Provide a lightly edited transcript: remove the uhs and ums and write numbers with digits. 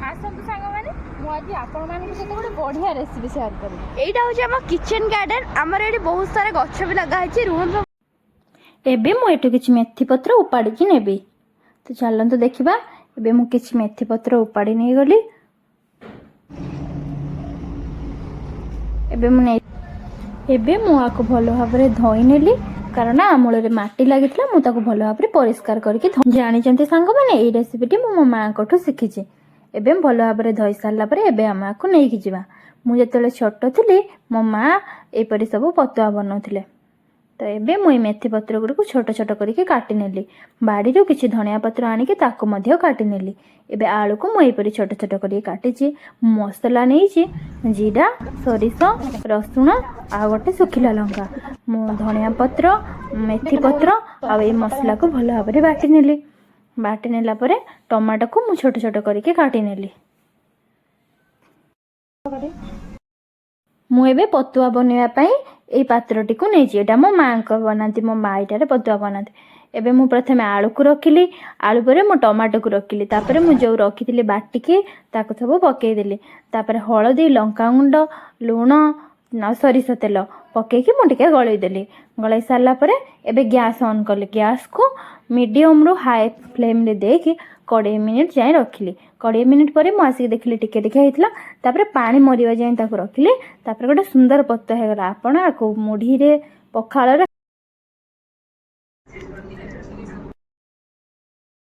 आसतु सांग मैंने मुझे आपण मान सहित गोटे बढ़िया रेसिपी शेयर करी। एटा होची हम किचन गार्डन आमर एठी बहुत सारा गछ भी लगा है रूम। एबे मु एठु किछि मेथी पत्र उपाड़ी कि नेबी। तो चलंतु देखिबा। एबे मु किछि मेथी पत्र उपाड़ी नै गली। एबे मु आको भलो भाबरे धोई नेली कारण आमूल रे माटी लागितला मु ताको भलो भाबरे परिष्कार करके जानि चंती सांग माने एई रेसिपीटी मु मो मां कोठु सिखिछि। एबे भलो भाबरे धोई सारला परे एबे आमा को नै कि जिबा। मु जेतेले छोट थिली मो मां एपरि सब पतुआ बनौथिले। तो एबे मुई मेथी पत्र गुड़ को छोट छोट करके काटी नेली। बाड़ी रो किछि धनिया पत्र आनिके ताको मध्य काटी नेली। एबे आलू को मुई परि छोट छोट करके काटिछि। मसला नेइछि जीरा सरिष रसुण आ गोटे सुखिला लंका मु धनिया पत्र मेथी पत्र आ ए मसला को भलो भाबरे बाटी नेली। बाटी नेला परे टमाटो को मु छोट छोट करके काटी नेली। मु एबे पतुआ बनैया पई ए पात्रटी को नै जे एटा मो मां को बनाती मो मां इटारे पतुआ बनाती। एबे मु प्रथमे आलू को रखिली आलू परे मु टमाटो को रखिली तापरे मु जो रखिथिली बाटी के ताको सब पकेई देली। तापरे हळदी लंका गुंड लूण न सरिष तेल पकेई कि मु टिके गळै देली। गळै सारला परे एबे गैस ऑन करली। गैस को मीडियम रो हाई फ्लेम रे देकी 20 मिनिट जाए रखिली। 20 मिनिट पर मु आसी देखिली टिके टिके हेतला। तापरे पानी मरिवा जाए ताको रखिली। तापरे गोटे सुंदर पत्ता हे गला। आपण आको मुढी रे पखाळ रे